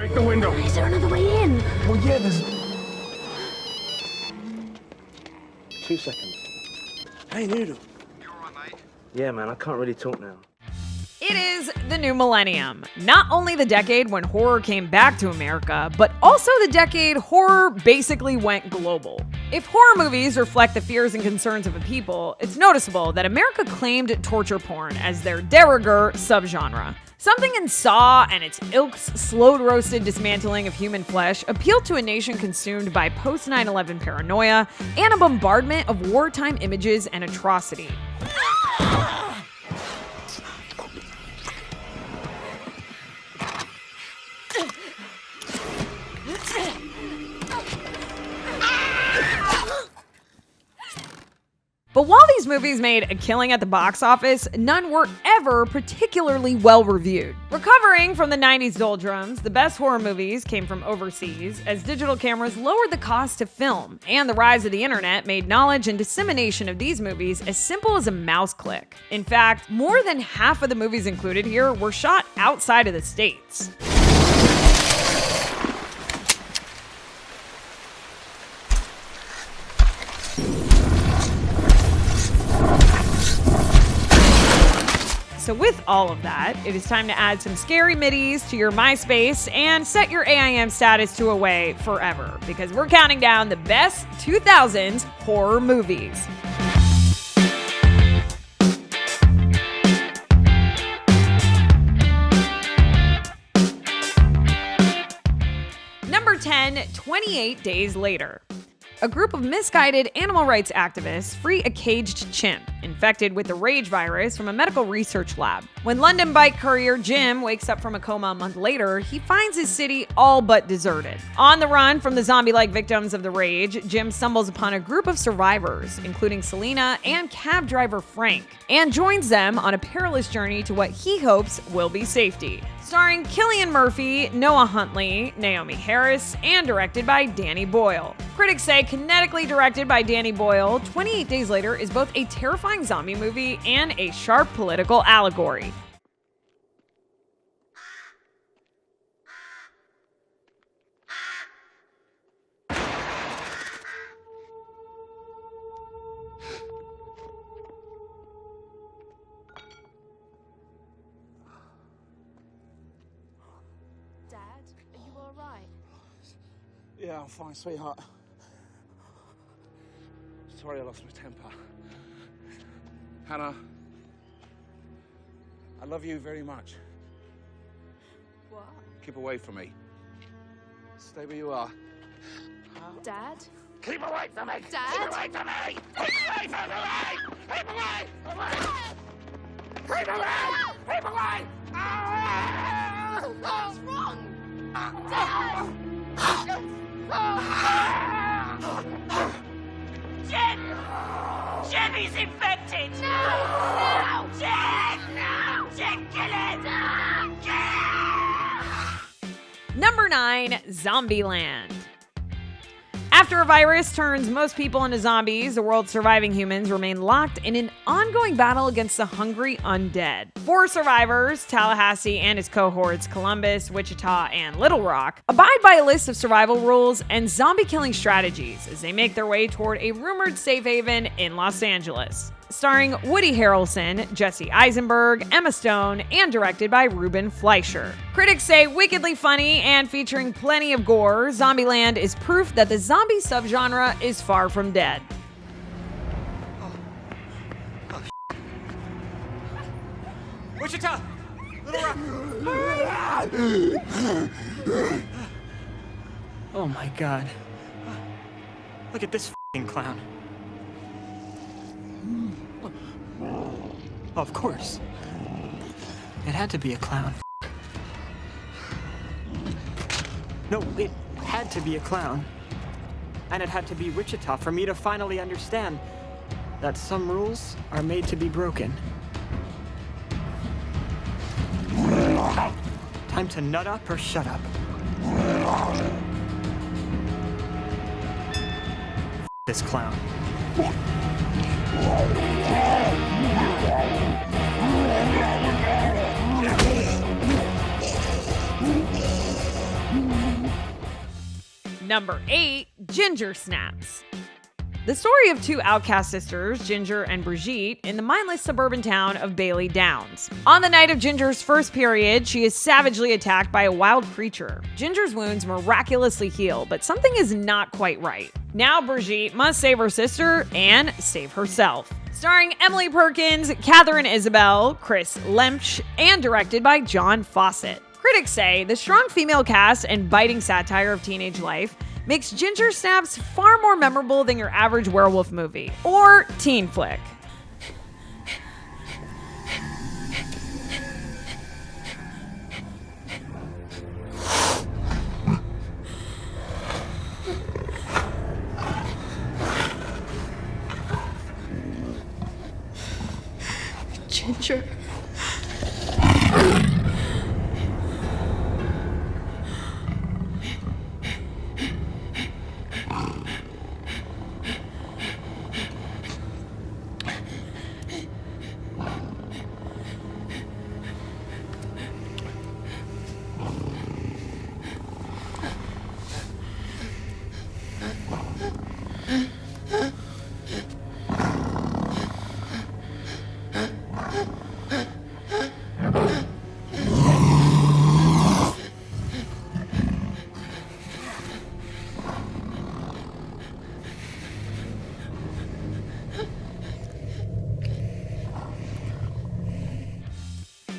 Break the window. Is there another way in? Well, yeah, there's... 2 seconds. Hey, Noodle. You alright, mate? Yeah, man, I can't really talk now. It is the new millennium. Not only the decade when horror came back to America, but also the decade horror basically went global. If horror movies reflect the fears and concerns of a people, it's noticeable that America claimed torture porn as their de rigueur subgenre. Something in Saw and its ilk's slow-roasted dismantling of human flesh appealed to a nation consumed by post-9/11 paranoia and a bombardment of wartime images and atrocity. But while these movies made a killing at the box office, none were ever particularly well reviewed. Recovering from the 90s doldrums, the best horror movies came from overseas, as digital cameras lowered the cost to film, and the rise of the internet made knowledge and dissemination of these movies as simple as a mouse click. In fact, more than half of the movies included here were shot outside of the States. So with all of that, it is time to add some scary middies to your MySpace and set your AIM status to away forever, because we're counting down the best 2000s horror movies. Number 10, 28 Days Later. A group of misguided animal rights activists free a caged chimp infected with the rage virus from a medical research lab. When London bike courier Jim wakes up from a coma a month later, he finds his city all but deserted. On the run from the zombie-like victims of the rage, Jim stumbles upon a group of survivors, including Selena and cab driver Frank, and joins them on a perilous journey to what he hopes will be safety. Starring Cillian Murphy, Noah Huntley, Naomi Harris, and directed by Danny Boyle. Critics say kinetically directed by Danny Boyle, 28 Days Later is both a terrifying zombie movie and a sharp political allegory. Yeah, I'm fine, sweetheart. Sorry I lost my temper. Hannah, I love you very much. What? Keep away from me. Stay where you are. Dad? Keep away from me! Dad? Keep away from me! Keep away from me! Keep away! Keep away! Keep away! What's wrong? Dad! Jim! Jim, he's infected! No! No! Jim! No! Jim, kill him! Number 9, Zombieland. After a virus turns most people into zombies, the world's surviving humans remain locked in an ongoing battle against the hungry undead. 4 survivors, Tallahassee and its cohorts Columbus, Wichita, and Little Rock, abide by a list of survival rules and zombie-killing strategies as they make their way toward a rumored safe haven in Los Angeles. Starring Woody Harrelson, Jesse Eisenberg, Emma Stone, and directed by Ruben Fleischer. Critics say wickedly funny and featuring plenty of gore, Zombieland is proof that the zombie subgenre is far from dead. Wichita! Little Rock! Oh my god. Look at this f***ing clown. Of course. It had to be a clown. No, it had to be a clown. And it had to be Wichita for me to finally understand that some rules are made to be broken. Time to nut up or shut up. This clown. Number 8, Ginger Snaps. The story of two outcast sisters, Ginger and Brigitte, in the mindless suburban town of Bailey Downs. On the night of Ginger's first period, she is savagely attacked by a wild creature. Ginger's wounds miraculously heal, but something is not quite right. Now Brigitte must save her sister and save herself. Starring Emily Perkins, Catherine Isabel, Chris Lemch, and directed by John Fawcett. Critics say the strong female cast and biting satire of teenage life makes Ginger Snaps far more memorable than your average werewolf movie or teen flick. Ginger.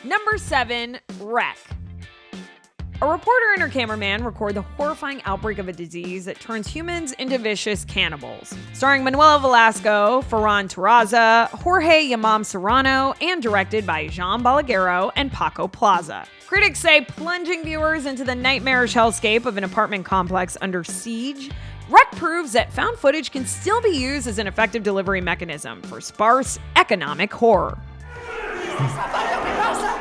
Number 7, Wreck. A reporter and her cameraman record the horrifying outbreak of a disease that turns humans into vicious cannibals. Starring Manuela Velasco, Ferran Terraza, Jorge Yamam Serrano, and directed by Jean Balaguerro and Paco Plaza. Critics say plunging viewers into the nightmarish hellscape of an apartment complex under siege, Wreck proves that found footage can still be used as an effective delivery mechanism for sparse economic horror. ¡Pablo, qué pasa!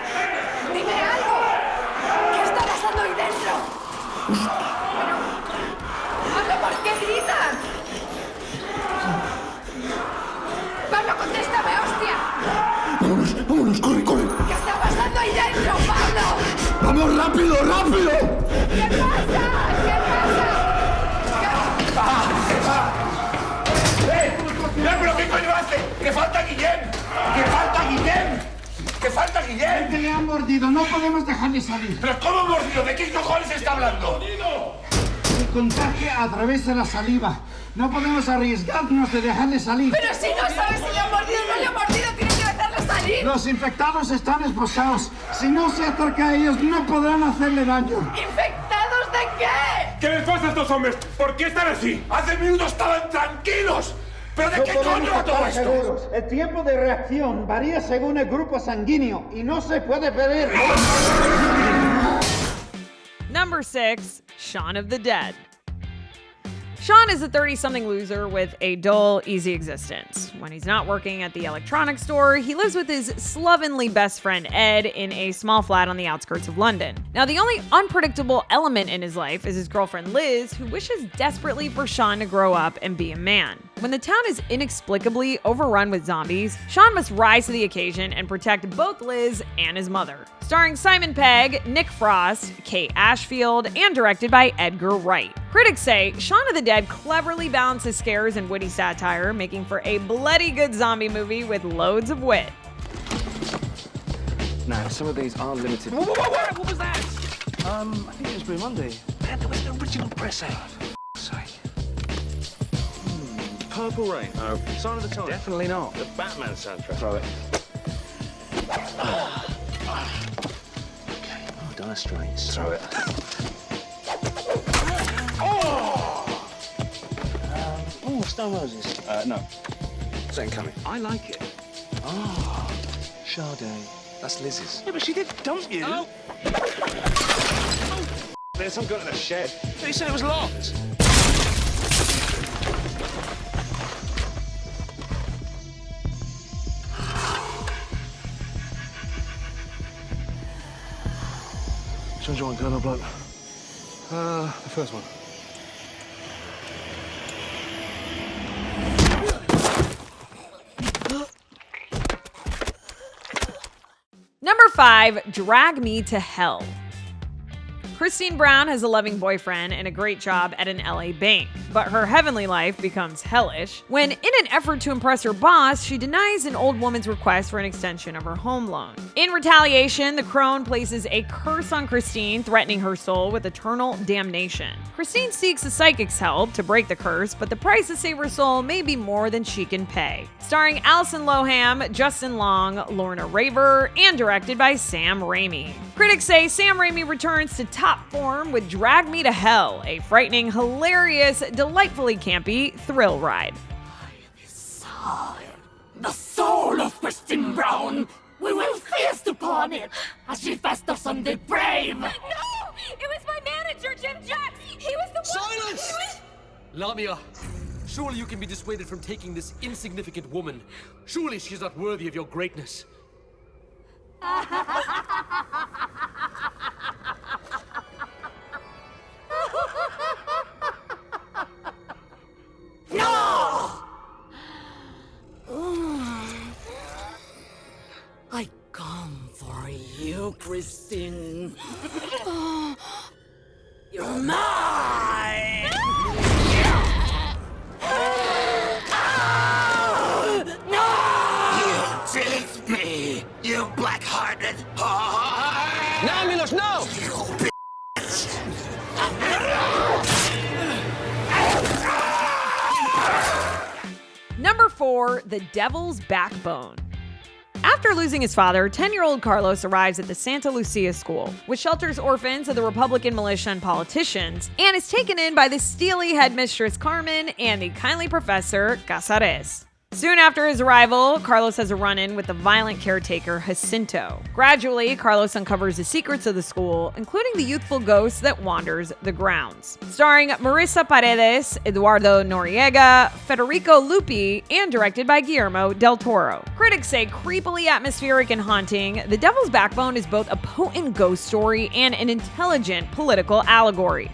¡Dime algo! ¿Qué está pasando ahí dentro? Pero... ¡Pablo, ¿por qué gritan? ¡Pablo, contéstame, hostia! ¡Vámonos, vámonos! ¡Corre, corre! ¿Qué está pasando ahí dentro, Pablo? ¡Vamos, rápido, rápido! ¿Qué pasa? ¿Qué pasa? ¡Mira, pero qué coño hace! ¡Que falta Guillem! ¡Que falta Guillem! ¡Que falta Guillem! ¡Que le han mordido! ¡No podemos dejarle salir! ¿Pero cómo mordido? ¿De qué cojones está hablando? El contagio a través de la saliva. No podemos arriesgarnos de dejarle salir. Pero si no sabes si le han mordido o no le han mordido, tienes que dejarle salir. Los infectados están esposados. Si no se acerca a ellos, no podrán hacerle daño. ¿Infectados de qué? ¿Qué les pasa a estos hombres? ¿Por qué están así? Hace minutos estaban tranquilos. ¿Pero de qué coño va todo esto? Seguros. El tiempo de reacción varía según el grupo sanguíneo y no se puede pedir. Number 6, Shaun of the Dead. Shaun is a 30-something loser with a dull, easy existence. When he's not working at the electronics store, he lives with his slovenly best friend Ed in a small flat on the outskirts of London. Now, the only unpredictable element in his life is his girlfriend Liz, who wishes desperately for Shaun to grow up and be a man. When the town is inexplicably overrun with zombies, Shaun must rise to the occasion and protect both Liz and his mother. Starring Simon Pegg, Nick Frost, Kate Ashfield, and directed by Edgar Wright. Critics say Shaun of the Dead cleverly balances scares and witty satire, making for a bloody good zombie movie with loads of wit. Now, some of these are limited. Whoa, what was that? I think it was Blue Monday. Man, there was an original press out. For sake. Purple Rain. No. Sign of the Times. Definitely not. The Batman soundtrack. Throw it. Okay. Oh, Dire Straits. Throw it. Oh, Stone Roses. No. Second Coming. I like it. Oh, Sade. That's Liz's. Yeah, but she did dump you. Oh. There's some gun in a shed. You said it was locked. Which one do you want, girl or bloke? The first one. Number 5, Drag Me to Hell. Christine Brown has a loving boyfriend and a great job at an LA bank, but her heavenly life becomes hellish when, in an effort to impress her boss, she denies an old woman's request for an extension of her home loan. In retaliation, the crone places a curse on Christine, threatening her soul with eternal damnation. Christine seeks a psychic's help to break the curse, but the price to save her soul may be more than she can pay. Starring Alison Loham, Justin Long, Lorna Raver, and directed by Sam Raimi. Critics say Sam Raimi returns to top form with Drag Me to Hell, a frightening, hilarious, delightfully campy thrill ride. The soul of Christine Brown. We will feast upon it as she festers on the brave. No! It was my manager, Jim Jacks! He was the one— Silence! Lamia, surely you can be dissuaded from taking this insignificant woman. Surely she is not worthy of your greatness. I come for you, Christine. You're mine! You tricked me, you black-hearted whore! Now, Milos, no! Number 4, The Devil's Backbone. After losing his father, 10-year-old Carlos arrives at the Santa Lucia School, which shelters orphans of the Republican militia and politicians, and is taken in by the steely headmistress Carmen and the kindly professor Casares. Soon after his arrival, Carlos has a run-in with the violent caretaker Jacinto. Gradually, Carlos uncovers the secrets of the school, including the youthful ghost that wanders the grounds. Starring Marissa Paredes, Eduardo Noriega, Federico Lupi, and directed by Guillermo del Toro. Critics say creepily atmospheric and haunting, The Devil's Backbone is both a potent ghost story and an intelligent political allegory.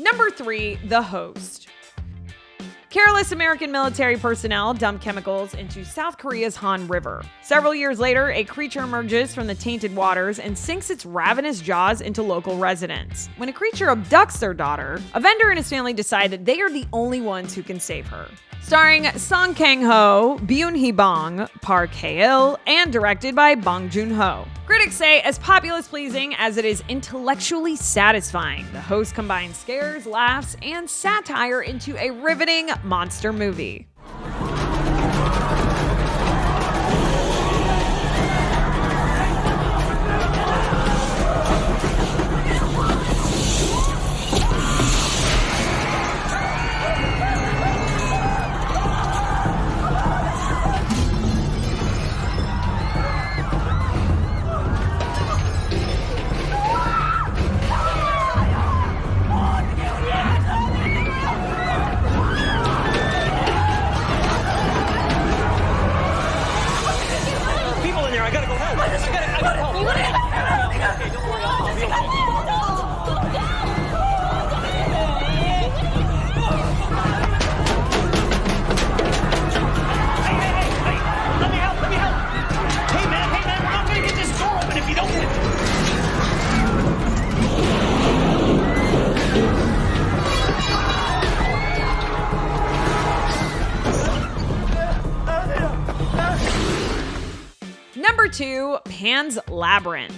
Number 3, The Host. Careless American military personnel dump chemicals into South Korea's Han River. Several years later, a creature emerges from the tainted waters and sinks its ravenous jaws into local residents. When a creature abducts their daughter, a vendor and his family decide that they are the only ones who can save her. Starring Song Kang-ho, Byun Hee-bong, Park Hae-il, and directed by Bong Joon-ho. Critics say as populace-pleasing as it is intellectually satisfying, The Host combines scares, laughs, and satire into a riveting monster movie. Number 2, Pan's Labyrinth.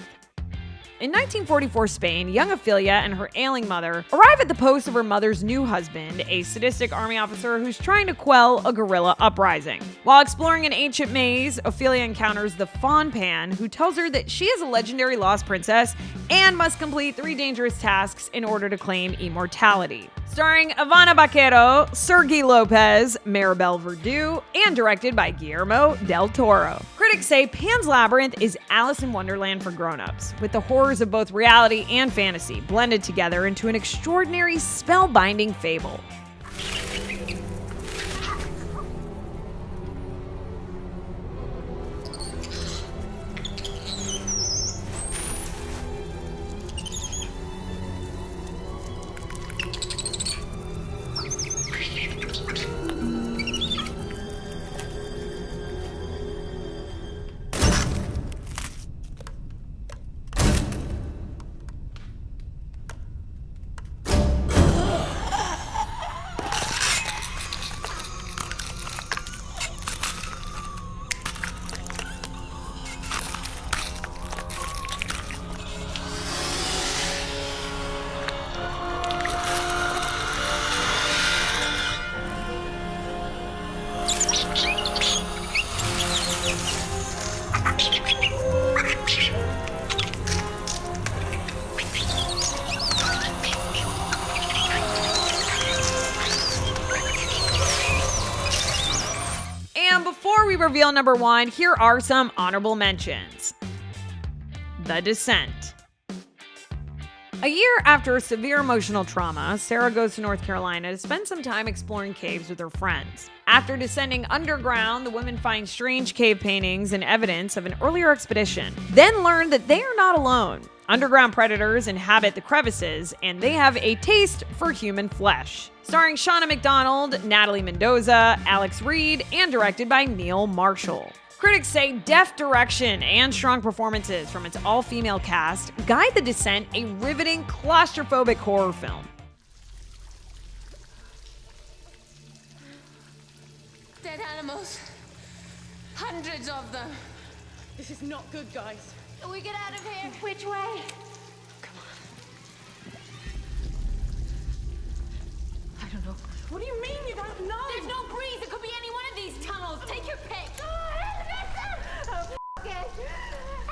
In 1944 Spain, young Ophelia and her ailing mother arrive at the post of her mother's new husband, a sadistic army officer who's trying to quell a guerrilla uprising. While exploring an ancient maze, Ophelia encounters the Fawn Pan, who tells her that she is a legendary lost princess and must complete 3 dangerous tasks in order to claim immortality. Starring Ivana Baquero, Sergi Lopez, Maribel Verdú, and directed by Guillermo del Toro. Critics say Pan's Labyrinth is Alice in Wonderland for grown-ups, with the horrors of both reality and fantasy blended together into an extraordinary, spellbinding fable. And before we reveal number 1, here are some honorable mentions. The Descent. A year after a severe emotional trauma, Sarah goes to North Carolina to spend some time exploring caves with her friends. After descending underground, the women find strange cave paintings and evidence of an earlier expedition, then learn that they are not alone. Underground predators inhabit the crevices, and they have a taste for human flesh. Starring Shauna McDonald, Natalie Mendoza, Alex Reed, and directed by Neil Marshall. Critics say deft direction and strong performances from its all-female cast guide The Descent, a riveting, claustrophobic horror film. Dead animals. Hundreds of them. This is not good, guys. Can we get out of here? Which way? Come on. I don't know. What do you mean you don't know? There's no breeze. It could be any one of these tunnels. Take your pick.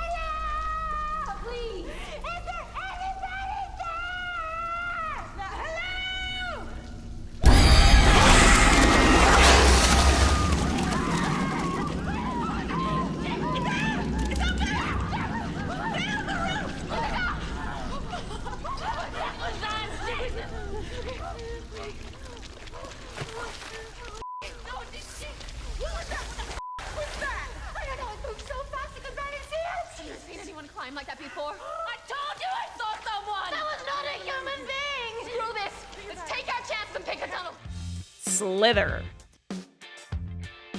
Hello! Please. Is there anybody there? Hello! Climb like that before? I told you I saw someone! That was not a human being! Screw this! Let's take our chance and pick a tunnel! Slither.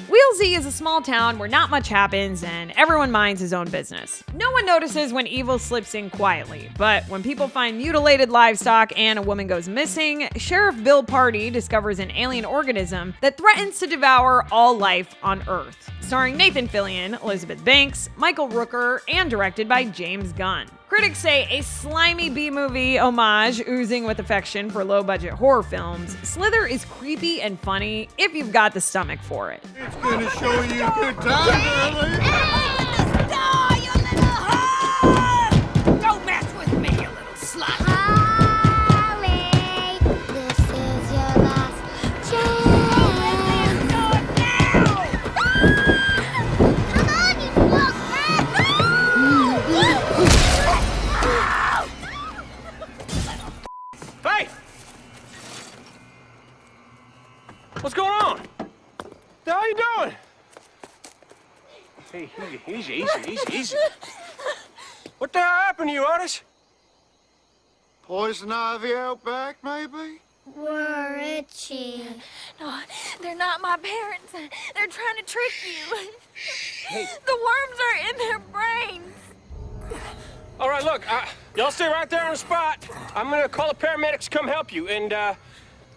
Wheelsey is a small town where not much happens and everyone minds his own business. No one notices when evil slips in quietly, but when people find mutilated livestock and a woman goes missing, Sheriff Bill Party discovers an alien organism that threatens to devour all life on Earth. Starring Nathan Fillion, Elizabeth Banks, Michael Rooker, and directed by James Gunn. Critics say a slimy B-movie homage oozing with affection for low-budget horror films, Slither is creepy and funny if you've got the stomach for it. It's gonna show you a good time, girlie. Don't mess with me, you little slut! Hey! What's going on? What the hell are you doing? Hey, easy. What the hell happened to you, Otis? Poison ivy out back, maybe? We're itchy. No, they're not my parents. They're trying to trick you. Hey. The worms are in their brains. All right, look, y'all stay right there on the spot. I'm gonna call the paramedics to come help you, and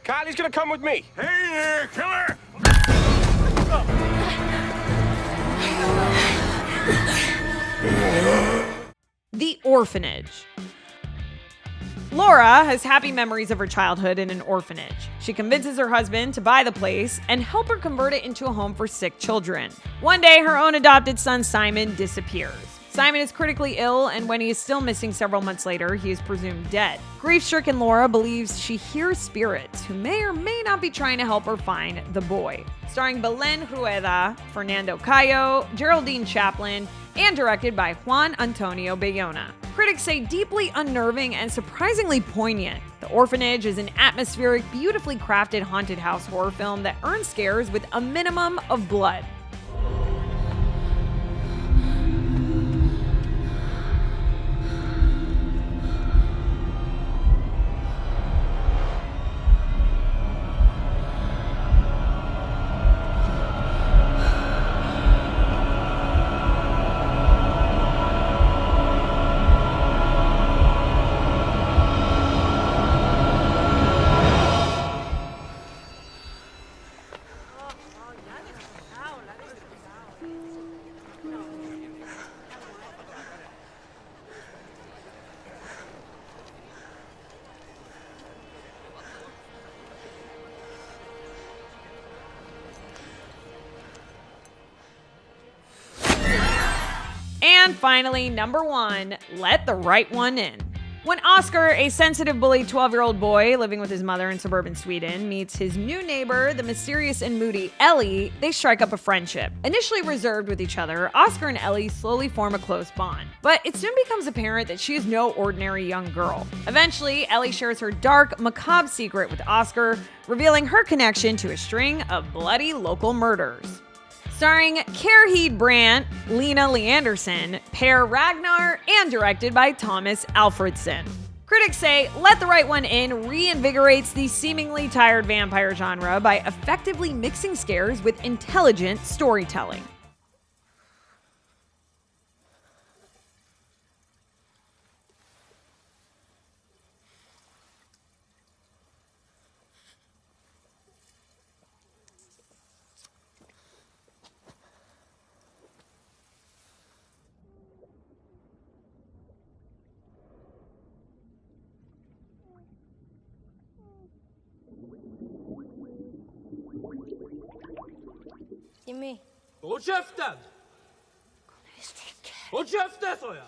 Kylie's gonna come with me. Hey there, killer! The orphanage. Laura has happy memories of her childhood in an orphanage. She convinces her husband to buy the place and help her convert it into a home for sick children. One day, her own adopted son Simon disappears. Simon is critically ill, and when he is still missing several months later, he is presumed dead. Grief-stricken Laura believes she hears spirits who may or may not be trying to help her find the boy. Starring Belen Rueda, Fernando Cayo, Geraldine Chaplin, and directed by Juan Antonio Bayona. Critics say deeply unnerving and surprisingly poignant. The Orphanage is an atmospheric, beautifully crafted haunted house horror film that earns scares with a minimum of blood. And finally, number 1, let the right one in. When Oscar, a sensitive, bullied 12-year-old boy living with his mother in suburban Sweden, meets his new neighbor, the mysterious and moody Ellie, they strike up a friendship. Initially reserved with each other, Oscar and Ellie slowly form a close bond. But it soon becomes apparent that she is no ordinary young girl. Eventually, Ellie shares her dark, macabre secret with Oscar, revealing her connection to a string of bloody local murders. Starring Kerheed Brandt, Lena Leanderson, Per Ragnar, and directed by Thomas Alfredson. Critics say Let the Right One In reinvigorates the seemingly tired vampire genre by effectively mixing scares with intelligent storytelling. Jimmy. Håll käften! Håll käften, sa jag!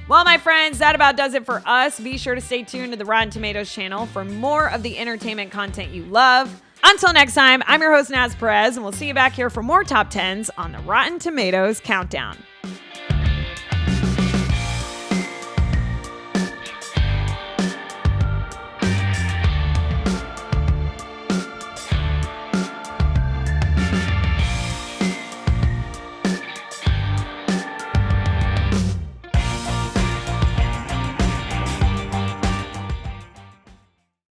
Well, my friends, that about does it for us. Be sure to stay tuned to the Rotten Tomatoes channel for more of the entertainment content you love. Until next time, I'm your host, Naz Perez, and we'll see you back here for more top 10s on the Rotten Tomatoes Countdown.